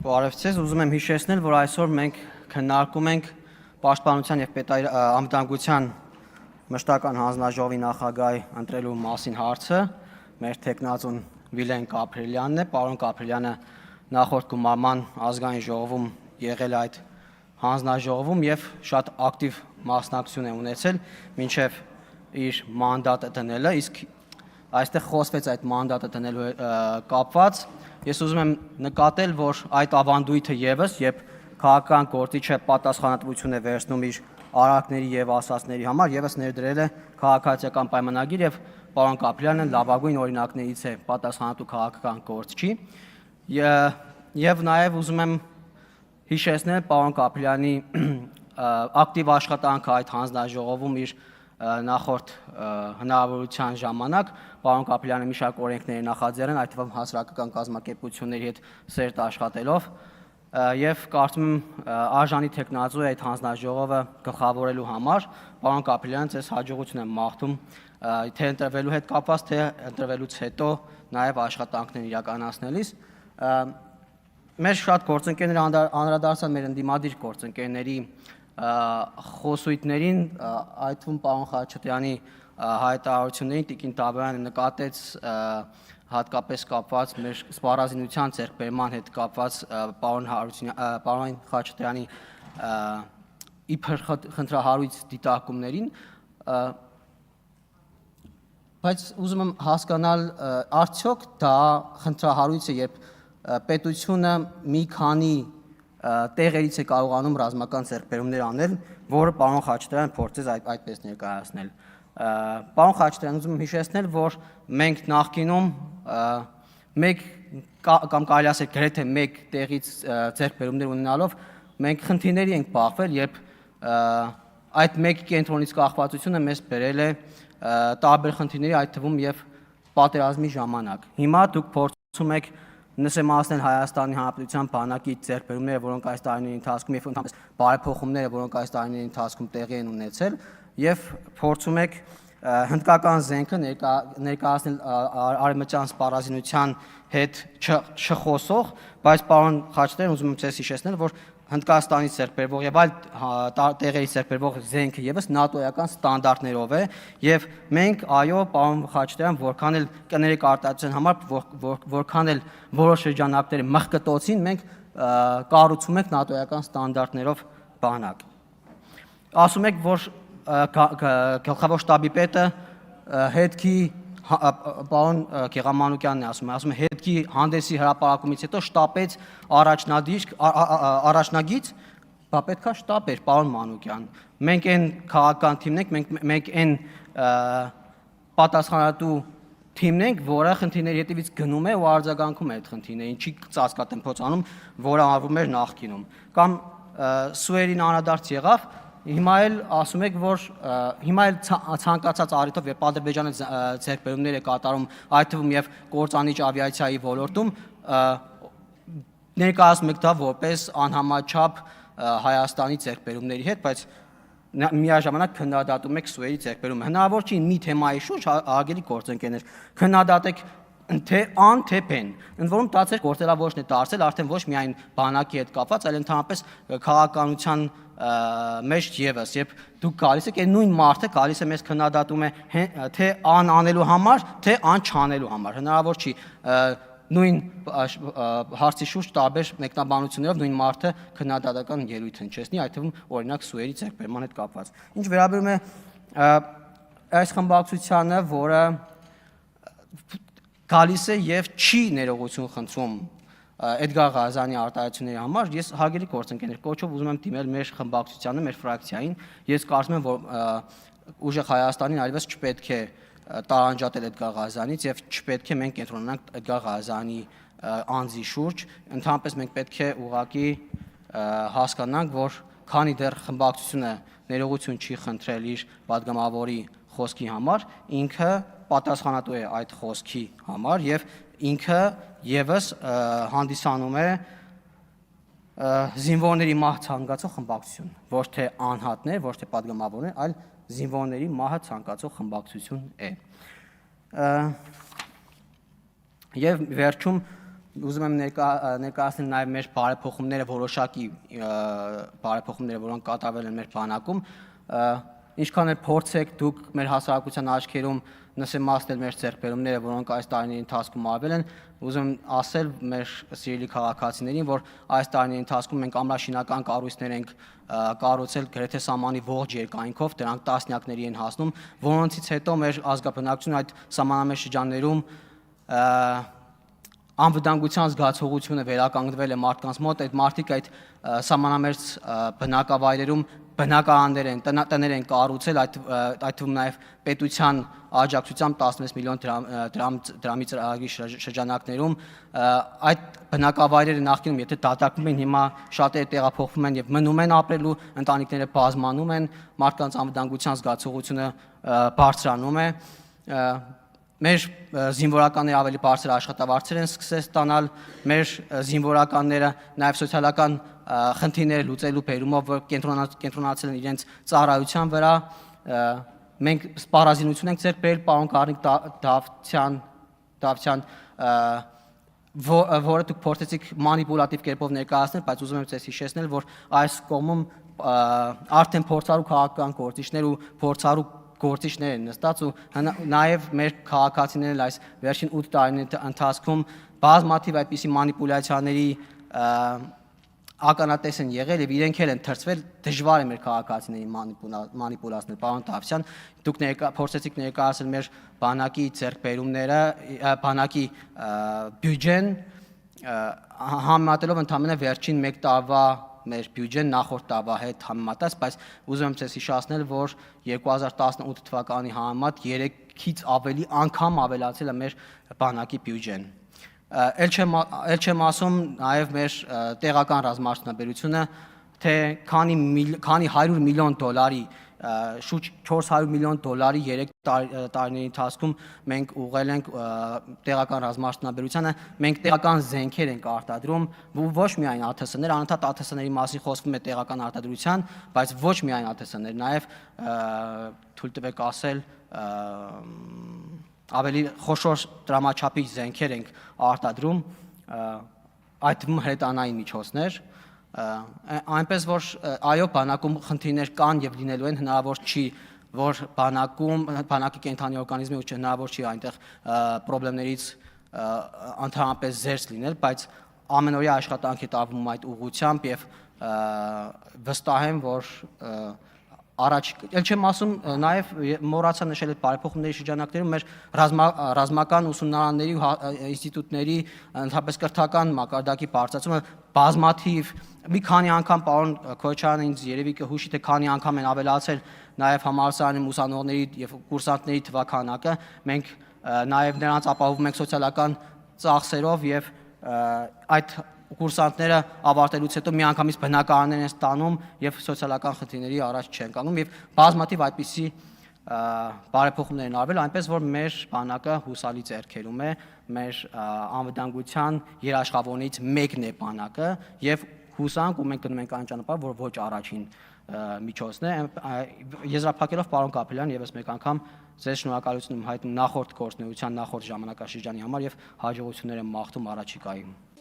Բարևձեզ, ուզում եմ հիշեցնել, որ այսօր մենք քննարկում ենք Պաշտպանության և անվտանգության մշտական հանձնաժողովի նախագահի ընտրելու մասին հարցը։ Մեր թեկնածուն Վիլեն Կապրելյանն է, պարոն Կապրելյանը նախորդ գումարման ազգային ժողովում եղել է այդ հանձնաժողովում և շատ ակտիվ մասնակցություն է ունեցել մինչև իր մանդատը դնելը, իսկ այստեղ խոսվեց այդ մանդատը դնելու կապված։ Ես ուզում եմ նկատել, որ այդ ավանդույթը ևս, երբ քաղաքական գործիչը պատասխանատվություն է վերցնում իր արարքների և ասածների համար, ևս ներդրել է քաղաքացիական պայմանագիր և պարոն Կապրելյանը լավագույն օրինակներից է պատասխանատու քաղաքական գործչի։ Եվ նաև ուզում եմ հիշեցնել պարոն Կապրելյանի ակտիվ աշխատանքը այդ հանձնաժողովում իր նախորդ հնարավորության ժամանակ պարոն Կապրելյանը մի շարք օրենքներ նախաձեռնել, այդ թվում հասարակական կազմակերպությունների հետ սերտ աշխատելով, եւ կարծում եմ արժանի թեկնածու է այդ հանձնաժողովը գլխավորելու համար։ Պարոն Կապրելյան, ձեզ հաջողություն եմ մաղթում թե ընտրվելու հետ կապված, թե ընտրվելուց հետո նաև աշխատանքներ իրականացնելիս։ Մեր շատ գործընկերներ անդրադարձան մեր ընդդիմադիր գործընկերների խոսույթներին, այդ թվում պարոն Խաչատրյանի հայտարարություններին Տիկին Տաբայանը նկատեց հատկապես կապված մեր սպառազինության ձեռքբերման հետ կապված պարոն Խաչատրյանի իբր խնդրահարույց դիտարկումներին, բայց ուզում եմ հասկանալ, արդյոք դա խնդրահարույց է, երբ պետությունը մի քանի տեղերից է կարողանում ռազմական ձեռքբերումներ անել, որը պարոն Խաչատրյանը փորձեց այդպես ներկայացնել։ Պարոն Խաչատրյան, ուզում եմ հիշեցնել, որ մենք նախկինում մեկ կամ կարելի ասել գրեթե մեկ տեղից ձեռքբերումներ ունենալով մենք խնդիրների ենք բախվել, երբ այդ մեկ կենտրոնից կախվածությունը մեզ բերել է տարբեր խնդիրների, այդ թվում եւ պատերազմի ժամանակ։ Հիմա դուք փորձում եք նսեմացնել Հայաստանի Հանրապետության բանակի ձեռքբերումները, որոնք այս տարիների ընթացքում եւ ընդհանրապես բարեփոխումները, որոնք այս տարիների ընթացքում տեղի են ունեցել, եւ փորձում եք հնդկական զենքը ներկայացնել արևմտյան սպառազինության հետ չխոսող, բայց պարոն Խաչատրյան, ուզում եմ ձեզ հիշեցնել, որ Հնդկաստանից ձեռքբերվող եւ այլ տեղերից ձեռքբերվող զենքը ևս նատոյական ստանդարտներով է, եւ մենք այո, պարոն Խաչատրյան, որքան էլ կներեք արտադրության համար, որքան էլ որոշ շրջանակները մղկտոցին, մենք կառուցում ենք նատոյական ստանդարտներով բանակ։ Ասում եք, որ գլխավոր շտաբի պետը հետքի պարոն Գեղամանուկյանն է ասում է հետքի հանդեսի հրապարակումից հետո շտապեց առաջնագիծ, բա պետքա շտապ էր, պարոն Մանուկյան։ Մենք այն քաղաքական թիմն ենք, մենք այն պատասխանատու թիմն ենք, որը խնդիրների հետևից գնում է ու արձագանքում է այդ խնդիրներին, չի ծածկատեմփոց անում, որը արվում էր նախկինում։ Կամ սուերին անդրադարձ եղավ, հիմա էլ ասում եք, որ հիմա էլ ցանկացած առիթով, երբ Ադրբեջանը ձեռքբերումներ է կատարում, այդ թվում եւ կործանիչ ավիացիայի ոլորտում, ներկայացնում եք դա որպես անհամաչափ Հայաստանի ձեռքբերումների հետ, բայց միաժամանակ քննադատում եք սուերի ձեռքբերումը։ Հնարավոր չի մի թեմայի շուրջ, արգելի գործընկերներ, քննադատեք թե ան, թե բեն։ Ընդ որում դա ձեր գործելավորությունն է դարձել արդեն ոչ միայն բանակի հետ կապված, այլ ընդհանրապես քաղաքականության մեջ ևս, երբ դուք գալիս եք, այն նույն մարդը գալիս է մեզ քննադատում է թե ան անելու համար, թե ան չանելու համար։ Հնարավոր չի նույն հարցի շուրջ տարբեր մեկնաբանություններով նույն մարդը քննադատական ելույթ հնչեցնի, այդ թվում օրինակ սուերի ձեռքբերման հետ կապված։ Ինչ վերաբերում է այս խմբակցությանը, որը գալիս է եւ չի ներողություն խնդրում Էդգար Ղազարյանի արտահայտությունների համար, ես հարգելի գործընկերներ, կոչով ուզում եմ դիմել մեր խմբակցությանը, մեր ֆրակցիային։ Ես կարծում եմ, որ ուժեղ Հայաստանին այլևս չպետք է տարանջատել Էդգար Ղազարյանից եւ չպետք է մենք կենտրոնանանք Էդգար Ղազարյանի անձի շուրջ, ընդհանրապես մենք պետք է ուղղակի հասկանանք, որ քանի դեռ խմբակցությունը ներողություն չի խնդրել իր падգամավորի խոսքի համար, ինքը պատասխանատու է այդ խոսքի համար եւ ինքը ևս հանդիսանում է զինվորների մահ ցանկացող խմբակցություն, ոչ թե անհատներ, ոչ թե падգամավորներ, այլ զինվորների մահը ցանկացող խմբակցություն է։ Եվ վերջում ուզում եմ ներկայացնել նաև մեր բարեփոխումները, որոշակի բարեփոխումները, որոնք կատարվել են մեր բանակում, ինչքան էլ փորձեք դուք մեր հասարակության աչքերում նսեմացնել մեր ձեռքբերումները, որոնք այս տարիների ընթացքում արվել են, ուզում եմ ասել մեր սիրելի քաղաքացիներին, որ այս տարիների ընթացքում մենք ամրաշինական կառույցներ ենք կառուցել գրեթե սահմանի ողջ երկայնքով, դրանք տասնյակների են հասնում, որոնցից հետո մեր ազգաբնակչությունը այդ սահմանամերձ շրջաններում անվտանգության զգացողությունը վերականգնվել է մարդկանց մոտ, այդ մարդիկ այդ սահմանամերձ բնակավայրերում բնակարաններ են, տներ են կառուցել, այդ թվում նաև պետության աջակցությամբ 16 միլիոն դրամի ծրագրի շրջանակներում այդ բնակավայրերը նախկինում եթե դատարկվում են, հիմա շատերը տեղափոխվում են եւ մնում են ապրելու, ընտանիքները բազմանում են, մարդկանց անվտանգության զգացողությունը բարձրանում է, մեր զինվորականները ավելի բարձր աշխատավարձեր են սկսել ստանալ, մեր զինվորականները նաև սոցիալական խնդիրները լուծելու բերումով, որ կենտրոնացել են իրենց ծառայության վրա, մենք սպառազինություն ենք ձեռք բերել պարոն Կարնիկ Դավթյան, որը դուք փորձեցիք մանիպուլատիվ կերպով ներկայացնել, բայց ուզում եմ ձեզ հիշեցնել, որ այս կողմում արդեն փորձառու քաղաքական գործիչներ ու փորձառու գործիչներ են նստած ու նաև մեր քաղաքացիներն այս վերջին 8 տարիների ընթացքում բազմաթիվ այդպիսի մանիպուլյացիաների ականատես են եղել եւ իրենք էլ են թրծվել, դժվար է մեր քաղաքացիներին մանիպուլացնել, պարոն Դավթյան, դուք փորձեցիք ներկայացնել մեր բանակի ձեռքբերումները, բանակի բյուջեն համեմատելով ընդամենը վերջին 1 տարվա մեր բյուջեն նախորդ տարվա հետ համեմատած, բայց ուզում եմ ձեզ հիշեցնել, որ 2018 թվականի համեմատ 3-ից ավելի անգամ ավելացել է մեր բանակի բյուջեն։ Էլ չեմ ասում նաև մեր տեղական ռազմաարդյունաբերությունը, թե քանի 100 միլիոն դոլարի, շուրջ 400 միլիոն դոլարի 3 տարիների ընթացքում մենք ուղղել ենք տեղական ռազմաարդյունաբերությանը, մենք տեղական զենքեր ենք արտադրում, ոչ միայն ԱԹՍ-ներ, անընդհատ ԱԹՍ-ների մասին խոսվում է տեղական արտադրության, բայց ոչ միայն ԱԹՍ-ներ, նաև թույլ տվեք ասել ավելի խոշոր դրամաչափի զենքեր ենք արտադրում, այդ թվում հրետանային միջոցներ, այնպես որ այո բանակում խնդիրներ կան եւ լինելու են, հնարավոր չի որ բանակի կենթանի օրգանիզմի ու հնարավոր չի այնտեղ խնդիրներից ընդհանրապես զերծ լինել, բայց ամենօրյա աշխատանք է տարվում այդ ուղղությամբ եւ վստահ եմ որ առաջ էլ չեմ ասում նաև մոռացա նշել այդ բարեփոխումների շրջանակներում մեր ռազմական ուսումնարանների ու ինստիտուտների ընդհանրապես կրթական մակարդակի բարձրացումը բազմաթիվ մի քանի անգամ պարոն Քոչարյանը ինձ երևի կհուշի թե քանի անգամ են ավելացել նաև համալսարանի ուսանողների եւ կուրսանտների թվականակը մենք նաև նրանց ապահովում ենք սոցիալական ծախսերով եւ այդ կուրսանտները ավարտելուց հետո միանգամից բնակարաններ են ստանում եւ սոցիալական խնդիրների առաջ չեն կանգնում եւ բազմաթիվ այդպիսի բարեփոխումներ են արվել, այնպես որ մեր բանակը հուսալի ձեռքերում է, մեր անվտանգության երաշխավորներից մեկն է բանակը եւ հուսանք ու մենք գնում ենք այն ճանապարհ, որ ոչ առաջին միջոցն է, եզրափակելով պարոն Կապելյան եւս մեկ անգամ ձեզ շնորհակալություն եմ հայտնում նախորդ գործունեության նախորդ ժամանակաշրջանի համար եւ հաջողություններ եմ մաղթում առաջիկայում։